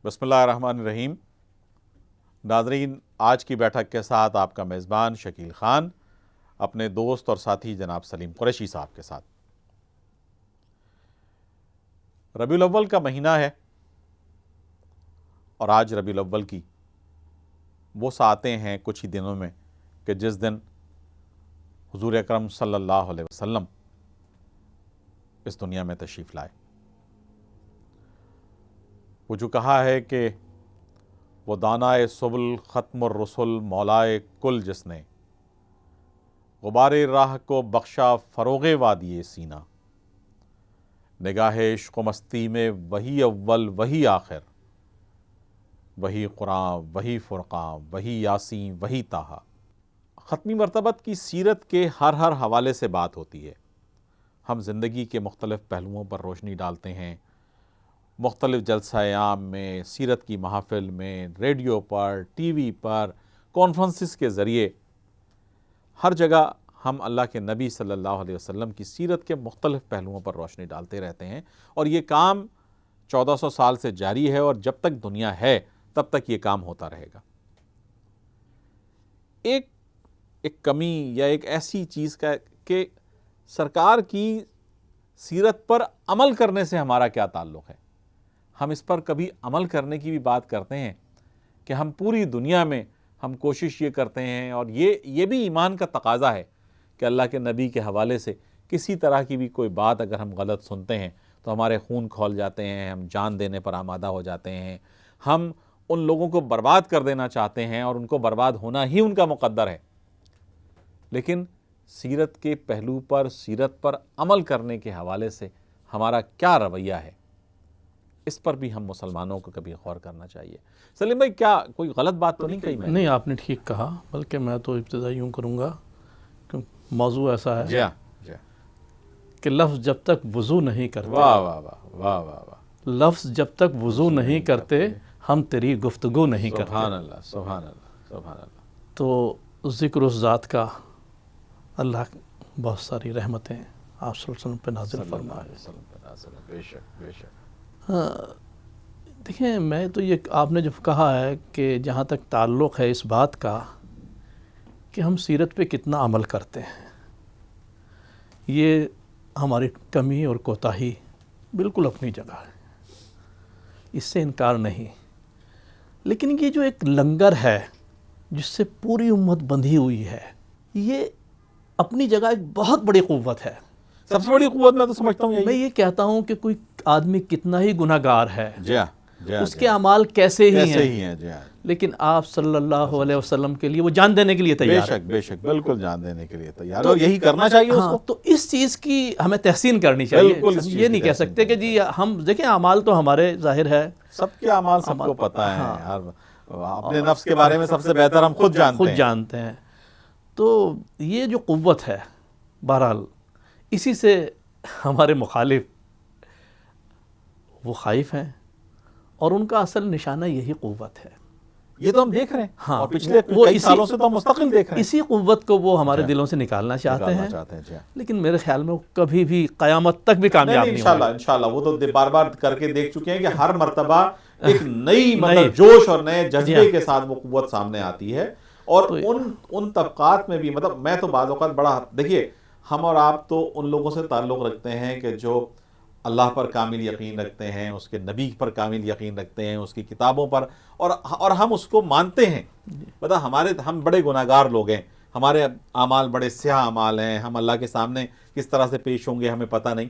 بسم اللہ الرحمن الرحیم۔ ناظرین، آج کی بیٹھک کے ساتھ آپ کا میزبان شکیل خان اپنے دوست اور ساتھی جناب سلیم قریشی صاحب کے ساتھ۔ ربیع الاول کا مہینہ ہے اور آج ربیع الاول کی وہ ساعتیں ہیں کچھ ہی دنوں میں کہ جس دن حضور اکرم صلی اللہ علیہ وسلم اس دنیا میں تشریف لائے۔ وہ جو کہا ہے کہ وہ دانائے سبل ختم الرسل مولائے کل جس نے، غبار راہ کو بخشا فروغ وادی سینہ، نگاہ عشق و مستی میں وہی اول وہی آخر، وہی قرآن وہی فرقان وہی یاسین وہی طٰہٰ۔ ختمی مرتبت کی سیرت کے ہر حوالے سے بات ہوتی ہے۔ ہم زندگی کے مختلف پہلوؤں پر روشنی ڈالتے ہیں، مختلف جلسہ عام میں، سیرت کی محافل میں، ریڈیو پر، ٹی وی پر، کانفرنسز کے ذریعے، ہر جگہ ہم اللہ کے نبی صلی اللہ علیہ وسلم کی سیرت کے مختلف پہلوؤں پر روشنی ڈالتے رہتے ہیں، اور یہ کام 1400 سال سے جاری ہے اور جب تک دنیا ہے تب تک یہ کام ہوتا رہے گا۔ ایک کمی یا ایک ایسی چیز کا کہ سرکار کی سیرت پر عمل کرنے سے ہمارا کیا تعلق ہے؟ ہم اس پر کبھی عمل کرنے کی بھی بات کرتے ہیں کہ ہم پوری دنیا میں ہم کوشش یہ کرتے ہیں، اور یہ بھی ایمان کا تقاضا ہے کہ اللہ کے نبی کے حوالے سے کسی طرح کی بھی کوئی بات اگر ہم غلط سنتے ہیں تو ہمارے خون کھول جاتے ہیں، ہم جان دینے پر آمادہ ہو جاتے ہیں، ہم ان لوگوں کو برباد کر دینا چاہتے ہیں اور ان کو برباد ہونا ہی ان کا مقدر ہے۔ لیکن سیرت کے پہلو پر، سیرت پر عمل کرنے کے حوالے سے ہمارا کیا رویہ ہے، اس پر بھی ہم مسلمانوں کو کبھی غور کرنا چاہیے۔ سلیم بھائی، کیا کوئی غلط بات تو نہیں کہی میں؟ نہیں، آپ نے ٹھیک کہا، بلکہ میں تو ابتدا یوں کروں گا کہ موضوع ایسا ہے جی کہ لفظ جب تک وضو نہیں کرتے، واہ واہ واہ واہ واہ واہ، لفظ جب تک وضو نہیں کرتے ہم تیری گفتگو نہیں کرتے۔ سبحان اللہ سبحان اللہ سبحان اللہ۔ تو ذکر اس ذات کا اللہ بہت ساری رحمتیں آپ صلی اللہ علیہ وسلم پہ نازل فرمائے۔ بے شک بے شک۔ دیکھیں، میں تو یہ آپ نے جب کہا ہے کہ جہاں تک تعلق ہے اس بات کا کہ ہم سیرت پہ کتنا عمل کرتے ہیں، یہ ہماری کمی اور کوتاہی بالکل اپنی جگہ ہے، اس سے انکار نہیں۔ لیکن یہ جو ایک لنگر ہے جس سے پوری امت بندھی ہوئی ہے، یہ اپنی جگہ ایک بہت بڑی قوت ہے۔ سب سے بڑی قوت میں تو سمجھتا ہوں میں یہ کہتا ہوں کہ کوئی آدمی کتنا ہی گناہ گار ہے، جی اس کے اعمال کیسے ہی ہیں، جی، لیکن آپ صلی اللہ علیہ وسلم کے لیے وہ جان دینے کے لیے تیار ہے۔ بے شک بالکل جان دینے کے لیے تیار ہے، اور یہی کرنا چاہیے اس کو۔ تو اس چیز کی ہمیں تحسین کرنی چاہیے۔ بالکل، اس چیز یہ نہیں کی کہہ سکتے کہ جی ہم دیکھیں اعمال تو ہمارے ظاہر ہے، سب کے اعمال سب کو پتہ ہے، اپنے نفس کے بارے میں سب سے بہتر ہم خود جانتے ہیں۔ تو یہ جو قوت ہے، بہرحال اسی سے ہمارے مخالف وہ خائف ہیں، اور ان کا اصل نشانہ یہی قوت ہے۔ یہ تو ہم دیکھ رہے ہیں، ہاں، اور پچھلے کئی سالوں سے تو ہم مستقل دیکھ رہے ہیں۔ اسی قوت کو وہ ہمارے دلوں سے نکالنا چاہتے ہیں، لیکن میرے خیال میں وہ کبھی بھی قیامت تک بھی کامیاب نہیں ہوگا۔ انشاءاللہ وہ تو بار بار کر کے دیکھ چکے ہیں کہ ہر مرتبہ ایک نئی مطلب جوش اور نئے جذبے کے ساتھ وہ قوت سامنے آتی ہے، اور ان طبقات میں بھی، مطلب میں تو بعض اوقات بڑا، دیکھیے ہم اور آپ تو ان لوگوں سے تعلق رکھتے ہیں کہ جو اللہ پر کامل یقین رکھتے ہیں، اس کے نبی پر کامل یقین رکھتے ہیں، اس کی کتابوں پر، اور ہم اس کو مانتے ہیں۔ مطلب ہم بڑے گناہ گار لوگ ہیں، ہمارے اعمال بڑے سیاہ اعمال ہیں، ہم اللہ کے سامنے کس طرح سے پیش ہوں گے ہمیں پتہ نہیں،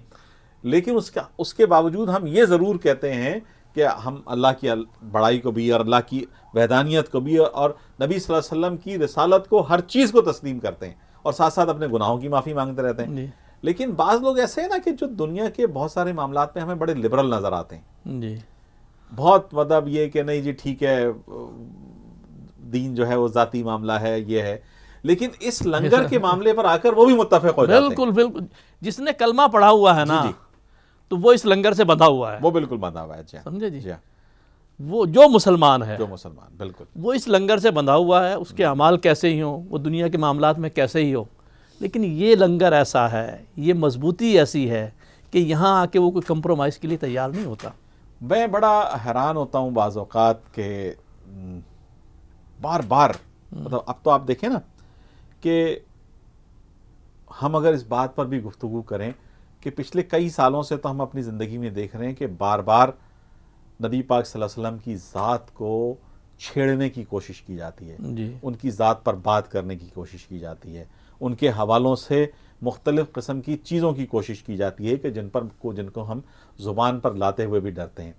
لیکن اس کے باوجود ہم یہ ضرور کہتے ہیں کہ ہم اللہ کی بڑائی کو بھی اور اللہ کی وحدانیت کو بھی اور نبی صلی اللہ علیہ وسلم کی رسالت کو، ہر چیز کو تسلیم کرتے ہیں، اور ساتھ ساتھ اپنے گناہوں کی معافی مانگتے رہتے ہیں۔ لیکن بعض لوگ ایسے ہیں نا کہ جو دنیا کے بہت سارے معاملات میں ہمیں بڑے لبرل نظر آتے ہیں، جی، بہت مطلب یہ کہ نہیں جی ٹھیک ہے، دین جو ہے وہ ذاتی معاملہ ہے، یہ ہے، لیکن اس لنگر کے معاملے پر آ کر وہ بھی متفق ہو جاتے ہیں۔ بالکل بالکل، جس نے کلمہ پڑھا ہوا ہے نا تو وہ اس لنگر سے بندھا ہوا ہے، وہ بالکل بندھا ہوا ہے، سمجھے جی؟ وہ جو مسلمان ہے، بالکل وہ اس لنگر سے بندھا ہوا ہے، اس کے اعمال کیسے ہی ہوں، وہ دنیا کے معاملات میں کیسے ہی ہو، لیکن یہ لنگر ایسا ہے، یہ مضبوطی ایسی ہے کہ یہاں آ کے وہ کوئی کمپرومائز کے لیے تیار نہیں ہوتا۔ میں بڑا حیران ہوتا ہوں بعض اوقات کہ بار بار مطلب اب تو آپ دیکھیں نا کہ ہم اگر اس بات پر بھی گفتگو کریں کہ پچھلے کئی سالوں سے تو ہم اپنی زندگی میں دیکھ رہے ہیں کہ بار بار نبی پاک صلی اللہ علیہ وسلم کی ذات کو چھیڑنے کی کوشش کی جاتی ہے، جی ان کی ذات پر بات کرنے کی کوشش کی جاتی ہے، ان کے حوالوں سے مختلف قسم کی چیزوں کی کوشش کی جاتی ہے کہ جن کو ہم زبان پر لاتے ہوئے بھی ڈرتے ہیں.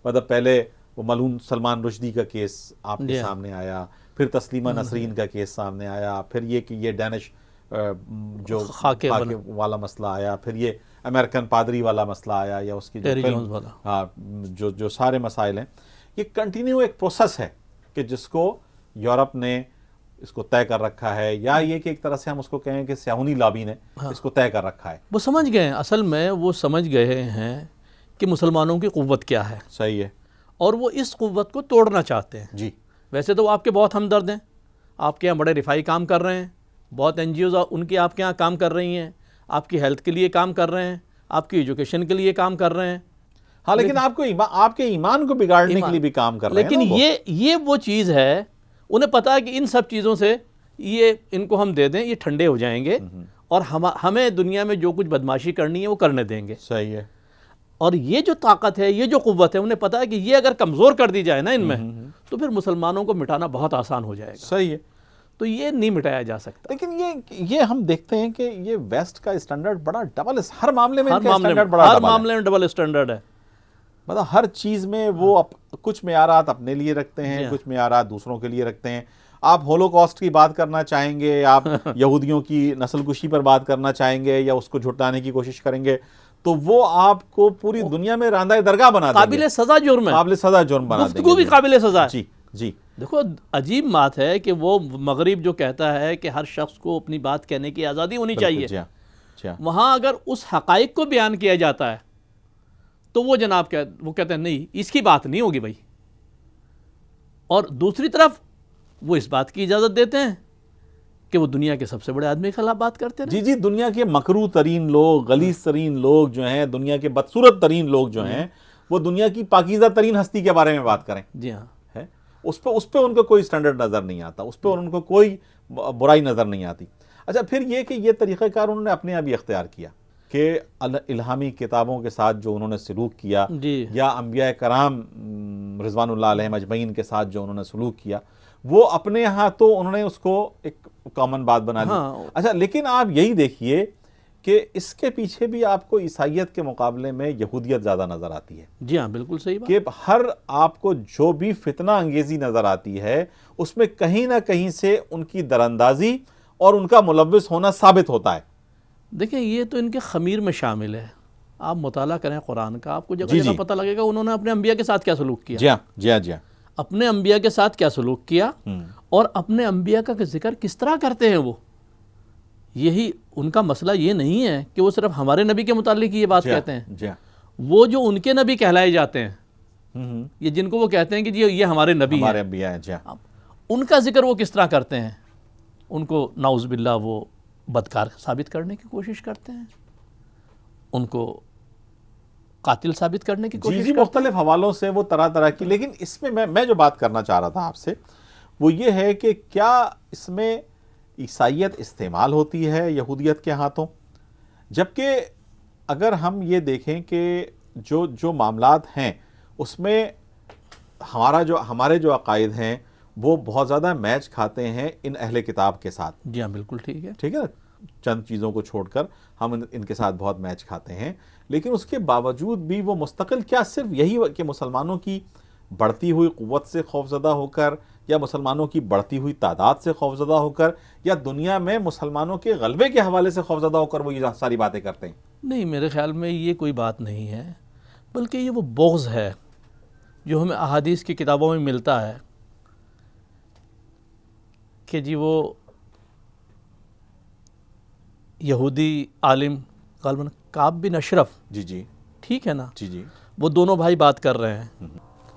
مطلب پہلے وہ ملعون سلمان رشدی کا کیس آپ کے سامنے آیا، پھر تسلیمہ نسرین کا کیس سامنے آیا، پھر یہ کہ یہ ڈینش جو خاکے والا مسئلہ آیا، پھر یہ امریکن پادری والا مسئلہ آیا، یا اس کی جو فلم، ہاں جو سارے مسائل ہیں. یہ کنٹینیو ایک پروسیس ہے کہ جس کو یورپ نے اس کو طے کر رکھا ہے، یا یہ کہ ایک طرح سے ہم اس کو کہیں کہ سیاہونی لابی نے اس کو طے کر رکھا ہے. وہ سمجھ گئے ہیں، اصل میں وہ سمجھ گئے ہیں کہ مسلمانوں کی قوت کیا ہے. صحیح ہے. اور وہ اس قوت کو توڑنا چاہتے ہیں. جی ویسے تو وہ آپ کے بہت ہمدرد ہیں، آپ کے یہاں بڑے رفائی کام کر رہے ہیں، بہت این جی اوز ان کی آپ کے یہاں کام کر رہی ہیں، آپ کی ہیلتھ کے لیے کام کر رہے ہیں، آپ کی ایجوکیشن کے لیے کام کر رہے ہیں. ہاں لیکن آپ کے ایمان کو بگاڑنے کے لیے بھی کام کر رہے ہیں. لیکن یہ وہ چیز ہے، انہیں پتا ہے کہ ان سب چیزوں سے یہ ان کو ہم دے دیں یہ ٹھنڈے ہو جائیں گے اور ہمیں دنیا میں جو کچھ بدماشی کرنی ہے وہ کرنے دیں گے. صحیح ہے. اور یہ جو طاقت ہے، یہ جو قوت ہے، انہیں پتا ہے کہ یہ اگر کمزور کر دی جائے نا ان میں تو پھر مسلمانوں کو مٹانا بہت آسان ہو جائے گا. صحیح ہے. تو یہ نہیں مٹایا جا سکتا. لیکن یہ ہم دیکھتے ہیں کہ یہ ویسٹ کا اسٹینڈرڈ بڑا ڈبل، ہر معاملے میں ہر معاملے میں ڈبل اسٹینڈرڈ ہے. مطلب ہر چیز میں وہ کچھ معیارات اپنے لیے رکھتے ہیں، کچھ معیارات دوسروں کے لیے رکھتے ہیں. آپ ہولوکاسٹ کی بات کرنا چاہیں گے، آپ یہودیوں کی نسل کشی پر بات کرنا چاہیں گے یا اس کو جھٹلانے کی کوشش کریں گے تو وہ آپ کو پوری دنیا میں راندہ درگاہ بنا دیں گے. قابل سزا جرم ہے، قابل سزا جرم بنا دیں گے. گفتگو بھی قابل سزا ہے. جی جی. دیکھو عجیب بات ہے کہ وہ مغرب جو کہتا ہے کہ ہر شخص کو اپنی بات کہنے کی آزادی ہونی چاہیے، وہاں اگر اس حقائق کو بیان کیا جاتا ہے تو وہ جناب وہ کہتے ہیں نہیں اس کی بات نہیں ہوگی بھائی. اور دوسری طرف وہ اس بات کی اجازت دیتے ہیں کہ وہ دنیا کے سب سے بڑے آدمی کے خلاف بات کرتے ہیں. جی جی. دنیا کے مکروہ ترین لوگ، غلیظ ترین لوگ جو ہیں، دنیا کے بدصورت ترین لوگ جو ہیں، وہ دنیا کی پاکیزہ ترین ہستی کے بارے میں بات کریں. جی ہاں. اس پہ ان کو کوئی سٹینڈرڈ نظر نہیں آتا، اس پہ ان کو کوئی برائی نظر نہیں آتی. اچھا پھر یہ کہ یہ طریقہ کار انہوں نے اپنے آپ ہی اختیار کیا کہ الہامی کتابوں کے ساتھ جو انہوں نے سلوک کیا، یا انبیاء کرام رضوان اللہ علیہم اجمعین کے ساتھ جو انہوں نے سلوک کیا، وہ اپنے ہاں تو انہوں نے اس کو ایک کامن بات بنا لی. اچھا لیکن آپ یہی دیکھیے کہ اس کے پیچھے بھی آپ کو عیسائیت کے مقابلے میں یہودیت زیادہ نظر آتی ہے. جی ہاں بالکل صحیح بات. کہ ہر آپ کو جو بھی فتنہ انگیزی نظر آتی ہے اس میں کہیں نہ کہیں سے ان کی دراندازی اور ان کا ملوث ہونا ثابت ہوتا ہے. دیکھیں یہ تو ان کے خمیر میں شامل ہے. آپ مطالعہ کریں قرآن کا، آپ کو جگہ جگہ پتہ لگے گا انہوں نے اپنے انبیاء کے ساتھ کیا سلوک کیا. جی ہاں جی ہاں جی ہاں. اپنے انبیاء کے ساتھ کیا سلوک کیا اور اپنے انبیاء کا ذکر کس طرح کرتے ہیں. وہ یہی ان کا مسئلہ یہ نہیں ہے کہ وہ صرف ہمارے نبی کے متعلق یہ بات کہتے ہیں. وہ جو ان کے نبی کہلائے جاتے ہیں، یہ جن کو وہ کہتے ہیں کہ جی یہ ہمارے نبی ہیں، ان کا ذکر وہ کس طرح کرتے ہیں. ان کو نعوذ باللہ وہ بدکار ثابت کرنے کی کوشش کرتے ہیں، ان کو قاتل ثابت کرنے کی کوشش کرتے ہیں. مختلف حوالوں سے وہ طرح طرح کی. لیکن اس میں میں جو بات کرنا چاہ رہا تھا آپ سے وہ یہ ہے کہ کیا اس میں عیسائیت استعمال ہوتی ہے یہودیت کے ہاتھوں، جبکہ اگر ہم یہ دیکھیں کہ جو معاملات ہیں اس میں ہمارے جو عقائد ہیں وہ بہت زیادہ میچ کھاتے ہیں ان اہل کتاب کے ساتھ. جی ہاں بالکل ٹھیک ہے. ٹھیک ہے نا، چند چیزوں کو چھوڑ کر ہم ان کے ساتھ بہت میچ کھاتے ہیں. لیکن اس کے باوجود بھی وہ مستقل کیا صرف یہی کہ مسلمانوں کی بڑھتی ہوئی قوت سے خوفزدہ ہو کر، یا مسلمانوں کی بڑھتی ہوئی تعداد سے خوفزدہ ہو کر، یا دنیا میں مسلمانوں کے غلبے کے حوالے سے خوفزدہ ہو کر وہ یہ ساری باتیں کرتے ہیں؟ نہیں، میرے خیال میں یہ کوئی بات نہیں ہے، بلکہ یہ وہ بغض ہے جو ہمیں احادیث کی کتابوں میں ملتا ہے کہ جی وہ یہودی عالم غالباً کعب بن اشرف، جی ٹھیک ہے نا، جی وہ دونوں بھائی بات کر رہے ہیں.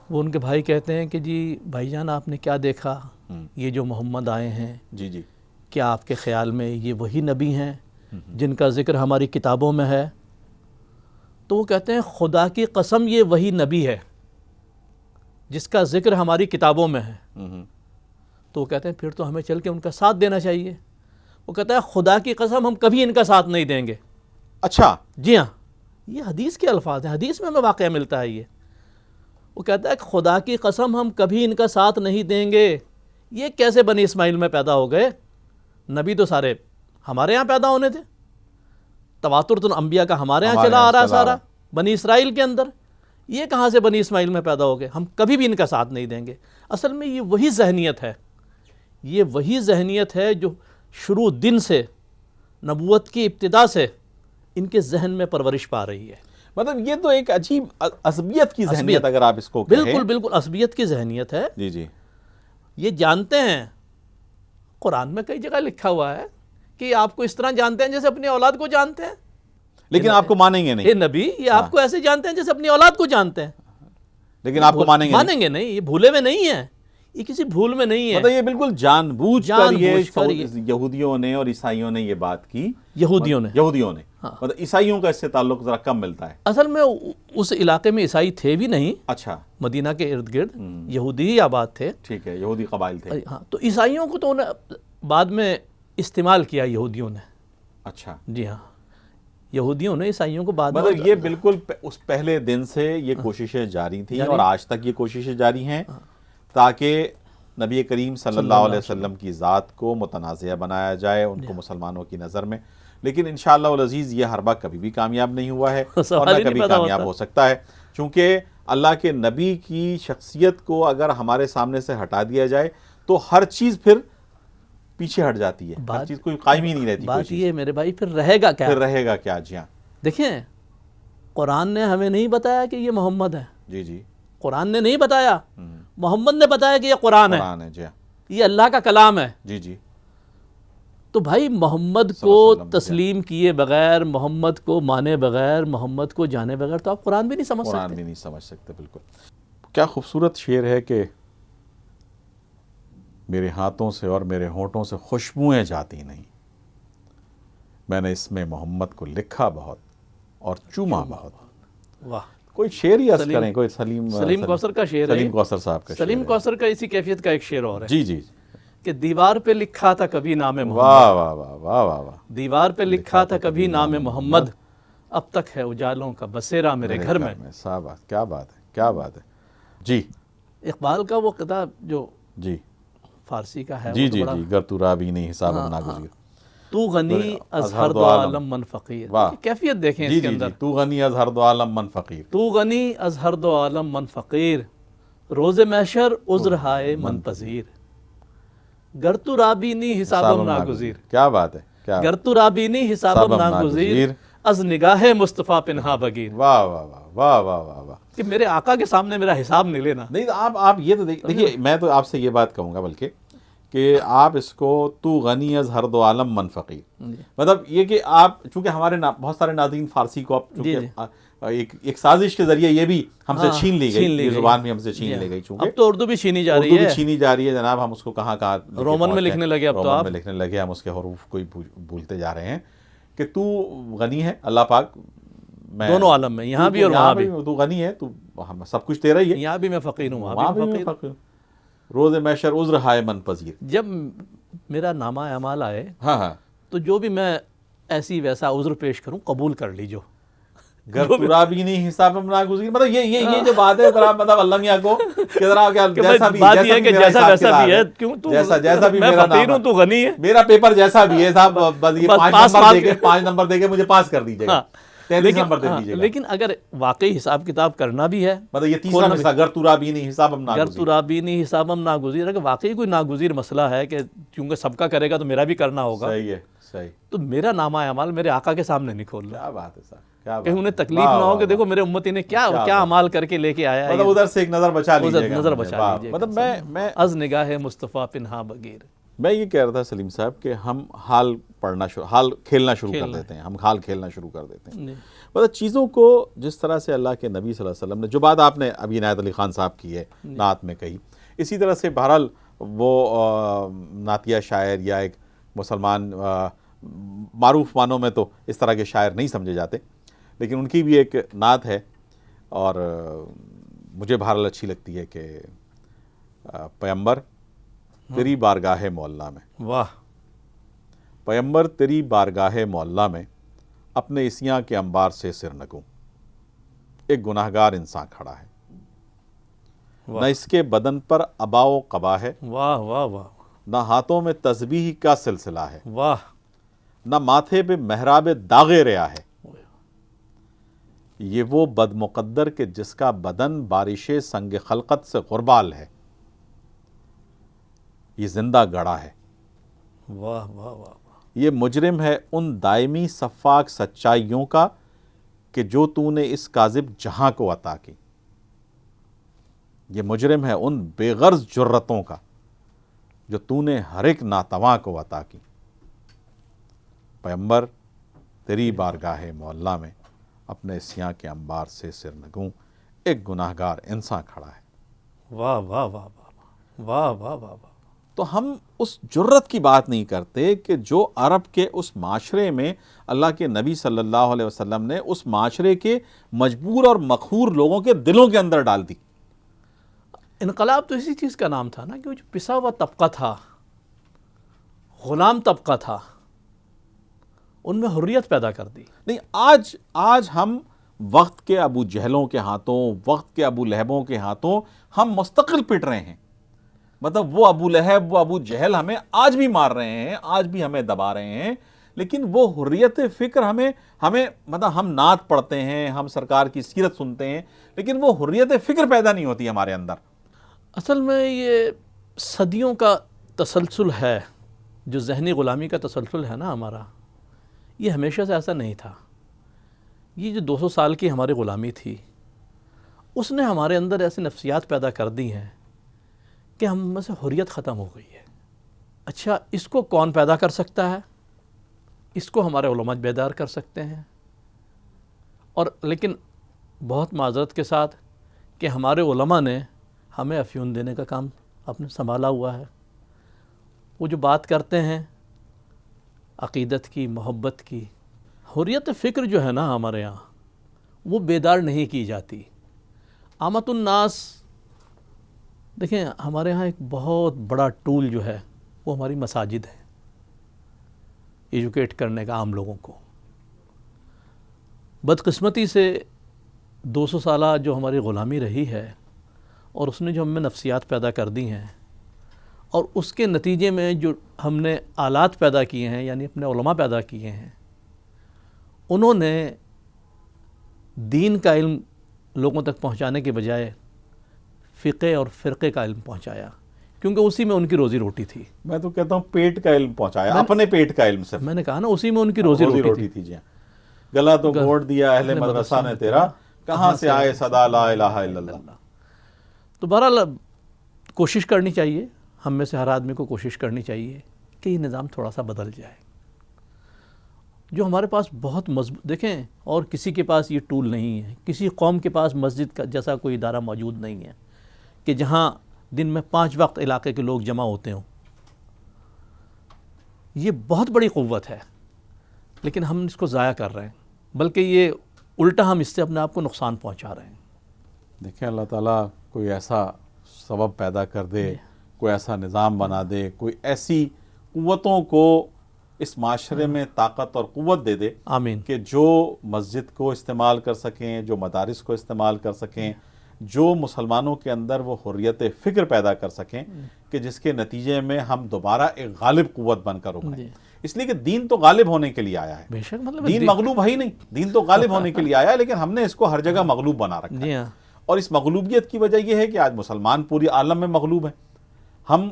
وہ ان کے بھائی کہتے ہیں کہ جی بھائی جان آپ نے کیا دیکھا، یہ جو محمد آئے ہیں جی کیا آپ کے خیال میں یہ وہی نبی ہیں جن کا ذکر ہماری کتابوں میں ہے؟ تو وہ کہتے ہیں خدا کی قسم یہ وہی نبی ہے. جس کا ذکر ہماری کتابوں میں ہے، تو وہ کہتے ہیں پھر تو ہمیں چل کے ان کا ساتھ دینا چاہیے۔ وہ کہتا ہے خدا کی قسم ہم کبھی ان کا ساتھ نہیں دیں گے۔ اچھا، جی ہاں، یہ حدیث کے الفاظ ہیں، حدیث میں ہمیں واقعہ ملتا ہے یہ۔ وہ کہتا ہے کہ خدا کی قسم ہم کبھی ان کا ساتھ نہیں دیں گے۔ یہ کیسے بنی اسماعیل میں پیدا ہو گئے؟ نبی تو سارے ہمارے ہاں پیدا ہونے تھے، تواتر تو انبیاء کا ہمارے ہاں چلا آ رہا ہے سارا بنی اسرائیل کے اندر، یہ کہاں سے بنی اسماعیل میں پیدا ہو گئے؟ ہم کبھی بھی ان کا ساتھ نہیں دیں گے۔ اصل میں یہ وہی ذہنیت ہے، یہ وہی ذہنیت ہے جو شروع دن سے، نبوت کی ابتدا سے ان کے ذہن میں پرورش پا رہی ہے۔ مطلب یہ تو ایک عجیب عصبیت کی ذہنیت اگر آپ اس کو کہیں۔ بالکل بالکل عصبیت کی ذہنیت ہے۔ جی جی، یہ جانتے ہیں، قرآن میں کئی جگہ لکھا ہوا ہے کہ آپ کو اس طرح جانتے ہیں جیسے اپنی اولاد کو جانتے ہیں، لیکن آپ کو مانیں گے نہیں۔ اے نبی، یہ آپ کو ایسے جانتے ہیں جیسے اپنی اولاد کو جانتے ہیں، لیکن آپ کو مانیں گے نہیں۔ مانیں گے نہیں، یہ بھولے ہوئے نہیں ہیں، یہ کسی بھول میں نہیں ہے۔ مطلب یہ بالکل جان بوجھ کر یہ یہودیوں نے اور عیسائیوں نے یہ بات کی۔ یہودیوں نے مطلب عیسائیوں کا اس سے تعلق ذرا کم ملتا ہے۔ اصل میں اس علاقے میں عیسائی تھے بھی نہیں، اچھا، مدینہ کے ارد گرد یہودی ہی آباد تھے۔ ٹھیک ہے، یہودی قبائل تھے۔ ہاں، تو عیسائیوں کو تو انہیں بعد میں استعمال کیا یہودیوں نے۔ اچھا، جی ہاں، یہودیوں نے عیسائیوں کو بعد میں، مطلب یہ بالکل اس پہلے دن سے یہ کوششیں جاری تھیں اور آج تک یہ کوششیں جاری ہیں تاکہ نبی کریم صلی اللہ علیہ وسلم کی ذات کو متنازع بنایا جائے ان کو مسلمانوں کی نظر میں۔ لیکن انشاءاللہ العزیز یہ حربہ کبھی بھی کامیاب نہیں ہوا ہے اور نہ کبھی کامیاب ہو سکتا ہے، چونکہ اللہ کے نبی کی شخصیت کو اگر ہمارے سامنے سے ہٹا دیا جائے تو ہر چیز پھر پیچھے ہٹ جاتی ہے، ہر چیز کوئی قائم ہی نہیں رہتی۔ بات یہ میرے بھائی پھر رہے گا کیا؟ پھر رہے گا کیا؟ جی ہاں، دیکھیں قرآن نے ہمیں نہیں بتایا کہ یہ محمد ہے، جی جی، قرآن نے نہیں بتایا، محمد نے بتایا کہ یہ قرآن ہے، جی ہاں، یہ اللہ کا کلام ہے۔ جی جی، تو بھائی محمد کو تسلیم کیے بغیر، محمد کو مانے بغیر، محمد کو جانے بغیر تو آپ قرآن بھی نہیں سمجھ سکتے۔ قرآن بھی نہیں سمجھ سکتے، بالکل۔ کیا خوبصورت شعر ہے کہ میرے ہاتھوں سے اور میرے ہونٹوں سے خوشبوئیں جاتی نہیں، میں نے اس میں محمد کو لکھا بہت اور چوما بہت۔ واہ، کوئی شعر ہی عرض کریں، کوئی سلیم کوثر کا شعر ہے، سلیم کوثر صاحب کا شعر ہے۔ سلیم کوثر کا اسی کیفیت کا ایک شعر اور ہے جی جی، کہ دیوار پہ لکھا تھا کبھی نام محمد، واہ واہ واہ واہ واہ واہ، دیوار پہ لکھا تھا کبھی نام محمد، اب تک ہے اجالوں کا بسیرا میرے گھر میں۔ صاحب کیا بات ہے، کیا بات ہے۔ جی، اقبال کا وہ قطع جو جی فارسی کا ہے، جی جی جی، گر تو رابی نہیں حساب ناگزیر، تو غنی از ہر دو عالم من فقیر۔ کیفیت دیکھیں اس کے اندر، تو غنی از ہر دو عالم من فقیر، تو غنی از ہر دو عالم من فقیر، روز محشر عذر ہائے من پذیر، گر تو رابی نہیں حسابم ناگزیر، کیا بات ہے، کیا گر تو رابی نہیں حسابم ناگزیر، از نگاہ مصطفیٰ پنہا بگیر۔ واہ واہ واہ واہ واہ واہ واہ، کہ میرے آقا کے سامنے میرا حساب نہیں لینا۔ نہیں تو آپ یہ تو دیکھیے، میں تو آپ سے یہ بات کہوں گا بلکہ کہ آپ اس کو تو غنی از ہر دو عالم من فقیر، مطلب یہ کہ آپ چونکہ ہمارے بہت سارے ناظرین فارسی کو ایک سازش کے ذریعے یہ بھی ہم سے چھین لی گئی، یہ زبان بھی ہم سے چھین لی گئی، چونکہ اب تو اردو بھی چھینی جا رہی ہے، اردو بھی چھینی جا رہی ہے جناب، ہم اس کو کہاں رومن میں لکھنے لگے، اب تو آپ لکھنے لگے، ہم اس کے حروف کو ہی بھولتے جا رہے ہیں کہ تو غنی ہے اللہ پاک، میں دونوں عالم میں، یہاں بھی اور وہاں بھی، تو غنی ہے، تو سب کچھ تیرا ہی ہے، یہاں بھی میں فقیر ہوں، وہاں بھی میں فقیر، روز محشر عذر ہائے من پذیر۔ جب میرا نامہ اعمال آئے ہاں ہاں، تو جو بھی میں ایسی ویسا عذر پیش کروں قبول کر لیجو، گر تو رابی نہیں حسابم ناگزیر، مطلب یہ جو بات ہے ذرا مطلب اللہ میاں کو کہ ذرا جیسا بھی ویسا بھی ہے، کیوں تو جیسا بھی میں میرا فقیر ہوں تو غنی ہے، میرا پیپر جیسا بھی ہے صاحب، بس یہ 5 نمبر دے کے مجھے پاس کر دیجیے گا، 33 نمبر دے دیجیے گا۔ لیکن اگر واقعی حساب کتاب کرنا بھی ہے، مطلب یہ تیسرا حصہ گر تو رابی نہیں حسابم گر ناگزیر، تو رابی نہیں حسابم ناگزیر، اگر واقعی کوئی ناگزیر مسئلہ ہے کہ کیونکہ سب کا کرے گا تو میرا بھی کرنا ہوگا، صحیح ہے، صحیح، تو میرا نامہ اعمال میرے آقا کے سامنے نہیں کھول رہا، کیا بات ہے صاحب، کیا کہ انہیں تکلیف نہ ہو کہ دیکھو میرے امتی نے کیا اعمال کر کے لے کے آیا ہے، مطلب ادھر سے ایک نظر بچا لیجیے گا، نظر بچا لیجیے گا، مطلب میں از نگاہ مصطفیٰ پنہا بگیر۔ میں یہ کہہ رہا تھا سلیم صاحب کہ ہم حال کھیلنا شروع کر دیتے ہیں، ہم حال کھیلنا شروع کر دیتے ہیں، مطلب چیزوں کو جس طرح سے اللہ کے نبی صلی اللہ علیہ وسلم نے، جو بات آپ نے ابھی عنایت علی خان صاحب کی ہے نعت میں کہی، اسی طرح سے بہرحال وہ نعتیہ شاعر یا ایک مسلمان معروف معنوں میں تو اس طرح کے شاعر نہیں سمجھے جاتے، لیکن ان کی بھی ایک نعت ہے اور مجھے بہرحال اچھی لگتی ہے کہ پیغمبر تیری بارگاہ معلیٰ میں، واہ، پیغمبر تیری بارگاہ معلیٰ میں اپنے عصیاں کے انبار سے سر نگوں، ایک گناہگار انسان کھڑا ہے، نہ اس کے بدن پر عبا و قبا ہے، واہ واہ واہ نہ ہاتھوں میں تسبیح کا سلسلہ ہے، واہ، نہ ماتھے پہ محراب داغ ریا ہے، یہ وہ بد مقدر کہ جس کا بدن بارش سنگ خلقت سے غربال ہے، یہ زندہ گڑا ہے، واہ واہ واہ، یہ مجرم ہے ان دائمی سفاک سچائیوں کا کہ جو تو نے اس کاذب جہاں کو عطا کی، یہ مجرم ہے ان بے غرض جرتوں کا جو تو نے ہر ایک ناتواں کو عطا کی۔ پیغمبر تیری بارگاہ معلیٰ میں اپنے عصیاں کے انبار سے سر نگوں، ایک گناہگار انسان کھڑا ہے۔ واہ واہ واہ واہ واہ واہ واہ واہ، تو ہم اس جرت کی بات نہیں کرتے کہ جو عرب کے اس معاشرے میں اللہ کے نبی صلی اللہ علیہ وسلم نے اس معاشرے کے مجبور اور مقہور لوگوں کے دلوں کے اندر ڈال دی۔ انقلاب تو اسی چیز کا نام تھا نا، کہ وہ جو پسا ہوا طبقہ تھا، غلام طبقہ تھا، ان میں حریت پیدا کر دی۔ نہیں، آج ہم وقت کے ابو جہلوں کے ہاتھوں، وقت کے ابو لہبوں کے ہاتھوں ہم مستقل پٹ رہے ہیں، مطلب وہ ابو لہب، وہ ابو جہل ہمیں آج بھی مار رہے ہیں، آج بھی ہمیں دبا رہے ہیں، لیکن وہ حریت فکر ہمیں مطلب ہم نعت پڑھتے ہیں، ہم سرکار کی سیرت سنتے ہیں، لیکن وہ حریت فکر پیدا نہیں ہوتی ہمارے اندر۔ اصل میں یہ صدیوں کا تسلسل ہے، جو ذہنی غلامی کا تسلسل ہے نا ہمارا، یہ ہمیشہ سے ایسا نہیں تھا۔ یہ جو 200 سال کی ہماری غلامی تھی، اس نے ہمارے اندر ایسی نفسیات پیدا کر دی ہیں کہ ہم میں سے حریت ختم ہو گئی ہے۔ اچھا، اس کو کون پیدا کر سکتا ہے؟ اس کو ہمارے علماء بیدار کر سکتے ہیں، اور لیکن بہت معذرت کے ساتھ کہ ہمارے علماء نے ہمیں افیون دینے کا کام اپنے سنبھالا ہوا ہے۔ وہ جو بات کرتے ہیں عقیدت کی، محبت کی، حریت فکر جو ہے نا ہمارے یہاں، وہ بیدار نہیں کی جاتی۔ عامت الناس، دیکھیں ہمارے یہاں ایک بہت بڑا ٹول جو ہے وہ ہماری مساجد ہے، ایجوکیٹ کرنے کا عام لوگوں کو۔ بدقسمتی سے 200 سالہ جو ہماری غلامی رہی ہے، اور اس نے جو ہم میں نفسیات پیدا کر دی ہیں، اور اس کے نتیجے میں جو ہم نے آلات پیدا کیے ہیں، یعنی اپنے علماء پیدا کیے ہیں، انہوں نے دین کا علم لوگوں تک پہنچانے کے بجائے فقہ اور فرقے کا علم پہنچایا، کیونکہ اسی میں ان کی روزی روٹی تھی۔ میں تو کہتا ہوں پیٹ کا علم پہنچایا، اپنے پیٹ کا علم صرف۔ میں نے کہا نا، اسی میں ان کی روزی روٹی تھی۔ جی، گلا تو گھونٹ دیا اہل مدرسہ نے تیرا، کہاں سے آئے صدا لا الہ الا اللہ۔ تو بہرحال کوشش کرنی چاہیے، ہم میں سے ہر آدمی کو کوشش کرنی چاہیے کہ یہ نظام تھوڑا سا بدل جائے۔ جو ہمارے پاس بہت مضبوط، دیکھیں، اور کسی کے پاس یہ ٹول نہیں ہے، کسی قوم کے پاس مسجد کا جیسا کوئی ادارہ موجود نہیں ہے کہ جہاں دن میں 5 وقت علاقے کے لوگ جمع ہوتے ہوں۔ یہ بہت بڑی قوت ہے، لیکن ہم اس کو ضائع کر رہے ہیں، بلکہ یہ الٹا ہم اس سے اپنے آپ کو نقصان پہنچا رہے ہیں۔ دیکھیں، اللہ تعالیٰ کوئی ایسا سبب پیدا کر دے، کوئی ایسا نظام بنا دے، کوئی ایسی قوتوں کو اس معاشرے میں طاقت اور قوت دے دے آمین، کہ جو مسجد کو استعمال کر سکیں، جو مدارس کو استعمال کر سکیں، جو مسلمانوں کے اندر وہ حریت فکر پیدا کر سکیں کہ جس کے نتیجے میں ہم دوبارہ ایک غالب قوت بن کر ابھریں۔ اس لیے کہ دین تو غالب ہونے کے لیے آیا ہے، بے شک، مطلب دین مغلوب ہے ہی نہیں، دین تو غالب ہونے کے لیے آیا ہے، لیکن ہم نے اس کو ہر جگہ مغلوب بنا رکھا ہے۔ جی ہاں، اور اس مغلوبیت کی وجہ یہ ہے کہ آج مسلمان پوری عالم میں مغلوب ہیں۔ ہم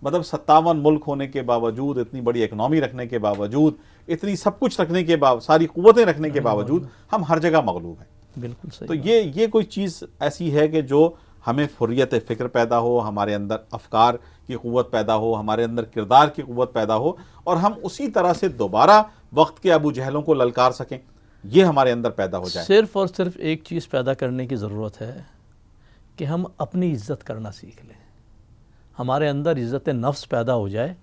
مطلب 57 ملک ہونے کے باوجود، اتنی بڑی اکنامی رکھنے کے باوجود، اتنی سب کچھ رکھنے کے باوجود، ساری قوتیں رکھنے کے باوجود، ہم ہر جگہ مغلوب ہیں۔ بالکل صحیح۔ تو یہ کوئی چیز ایسی ہے کہ جو ہمیں حریت فکر پیدا ہو، ہمارے اندر افکار کی قوت پیدا ہو، ہمارے اندر کردار کی قوت پیدا ہو، اور ہم اسی طرح سے دوبارہ وقت کے ابو جہلوں کو للکار سکیں، یہ ہمارے اندر پیدا ہو جائے۔ صرف اور صرف ایک چیز پیدا کرنے کی ضرورت ہے کہ ہم اپنی عزت کرنا سیکھ لیں، ہمارے اندر عزت نفس پیدا ہو جائے،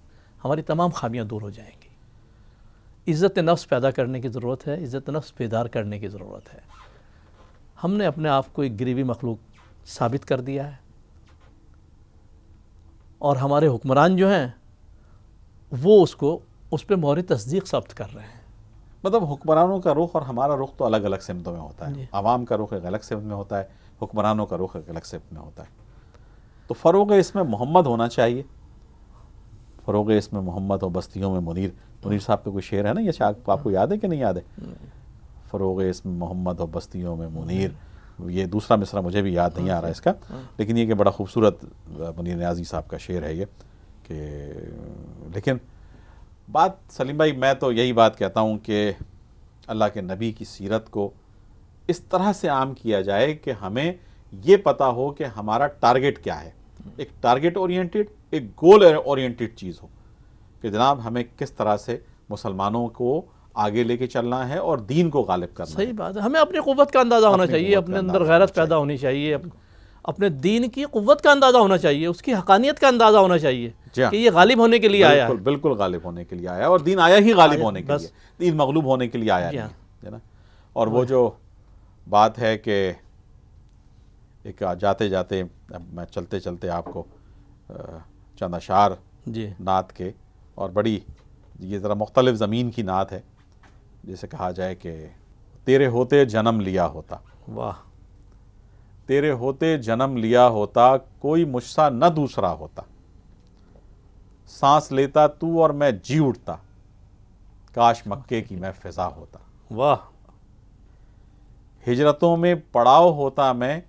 ہماری تمام خامیاں دور ہو جائیں گی۔ عزت نفس پیدا کرنے کی ضرورت ہے، عزت نفس بیدار کرنے کی ضرورت ہے۔ ہم نے اپنے آپ کو ایک گریوی مخلوق ثابت کر دیا ہے، اور ہمارے حکمران جو ہیں وہ اس پہ مہر تصدیق ثابت کر رہے ہیں۔ مطلب حکمرانوں کا رخ اور ہمارا رخ تو الگ الگ سمتوں میں ہوتا ہے، جی۔ عوام کا رخ ایک الگ سمت میں ہوتا ہے، حکمرانوں کا رخ ایک الگ سمت میں ہوتا ہے۔ تو فروغ اس میں محمد ہونا چاہیے، فروغ اس میں محمد ہو بستیوں میں منیر۔ منیر صاحب کا کوئی شعر ہے نا، یہ آپ کو یاد ہے کہ نہیں یاد ہے؟ فروغ اس میں محمد ہو بستیوں میں منیر، یہ دوسرا مصرع مجھے بھی یاد نہیں آ رہا اس کا، لیکن یہ کہ بڑا خوبصورت منیر نیازی صاحب کا شعر ہے یہ کہ لیکن بات سلیم بھائی میں تو یہی بات کہتا ہوں کہ اللہ کے نبی کی سیرت کو اس طرح سے عام کیا جائے کہ ہمیں یہ پتہ ہو کہ ہمارا ٹارگٹ کیا ہے، ایک ٹارگٹ اورینٹڈ، ایک گول اورینٹڈ چیز ہو کہ جناب ہمیں کس طرح سے مسلمانوں کو آگے لے کے چلنا ہے اور دین کو غالب کرنا ہے۔ صحیح بات ہے، ہمیں اپنی قوت کا اندازہ ہونا چاہیے، اپنے اندر غیرت پیدا ہونی چاہیے، اپنے دین کی قوت کا اندازہ ہونا چاہیے، اس کی حقانیت کا اندازہ ہونا چاہیے کہ یہ غالب ہونے کے لیے آیا ہے۔ بالکل غالب ہونے کے لیے آیا ہے، اور دین آیا ہی غالب ہونے کے لیے، دین مغلوب ہونے کے لیے آیا نہیں ہے نا۔ اور وہ جو بات ہے کہ ایک جاتے جاتے اب میں چلتے چلتے آپ کو چند اشعار نعت کے، اور بڑی یہ ذرا مختلف زمین کی نعت ہے، جسے کہا جائے کہ تیرے ہوتے جنم لیا ہوتا، واہ، تیرے ہوتے جنم لیا ہوتا، کوئی مجھ سا نہ دوسرا ہوتا، سانس لیتا تو اور میں جی اٹھتا، کاش مکے کی میں فضا ہوتا، واہ، ہجرتوں میں پڑاؤ ہوتا میں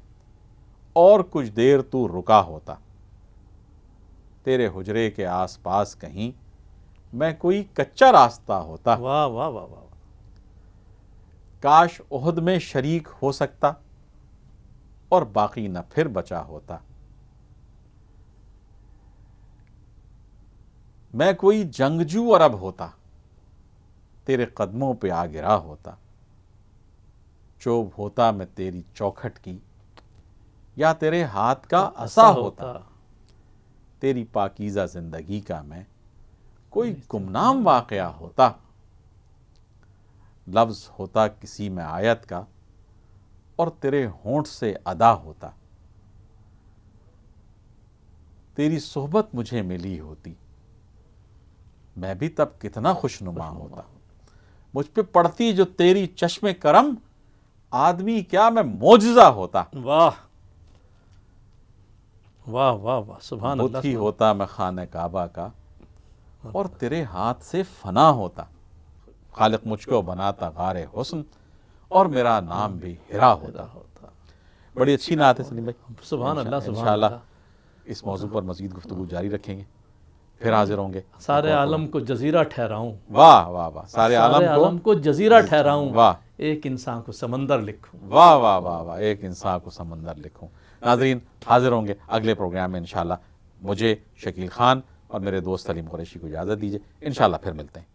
اور کچھ دیر تو رکا ہوتا، تیرے حجرے کے آس پاس کہیں میں کوئی کچا راستہ ہوتا، واہ واہ واہ واہ، کاش احد میں شریک ہو سکتا اور باقی نہ پھر بچا ہوتا، میں کوئی جنگجو عرب ہوتا، تیرے قدموں پہ آ گرا ہوتا، چوب ہوتا میں تیری چوکھٹ کی یا تیرے ہاتھ کا عصا ہوتا، تیری پاکیزہ زندگی کا میں کوئی گمنام واقعہ ہوتا، لفظ ہوتا کسی میں آیت کا اور تیرے ہونٹ سے ادا ہوتا، تیری صحبت مجھے ملی ہوتی، میں بھی تب کتنا خوشنما ہوتا، مجھ پہ پڑتی جو تیری چشم کرم، آدمی کیا میں معجزہ ہوتا، واہ واہ واہ واہ، سبحان اللہ، بت ہی ہوتا میں خانہ کعبہ کا اور تیرے ہاتھ سے فنا ہوتا، خالق مجھ کو بناتا غار حسن اور میرا نام بھی ہرا ہوتا۔ بڑی اچھی نعت ہے سلیم بھائی، سبحان اللہ، سبحان انشاءاللہ اللہ۔ اس موضوع پر مزید گفتگو جاری رکھیں گے، پھر حاضر ہوں گے۔ سارے عالم کو جزیرہ ٹھہراؤں، واہ واہ واہ، سارے عالم کو جزیرہ ٹھہراؤں، واہ، ایک انسان کو سمندر لکھوں، واہ واہ واہ واہ، ایک انسان کو سمندر لکھوں۔ ناظرین حاضر ہوں گے اگلے پروگرام میں انشاءاللہ۔ مجھے شکیل خان اور میرے دوست سلیم قریشی کو اجازت دیجیے، انشاءاللہ پھر ملتے ہیں۔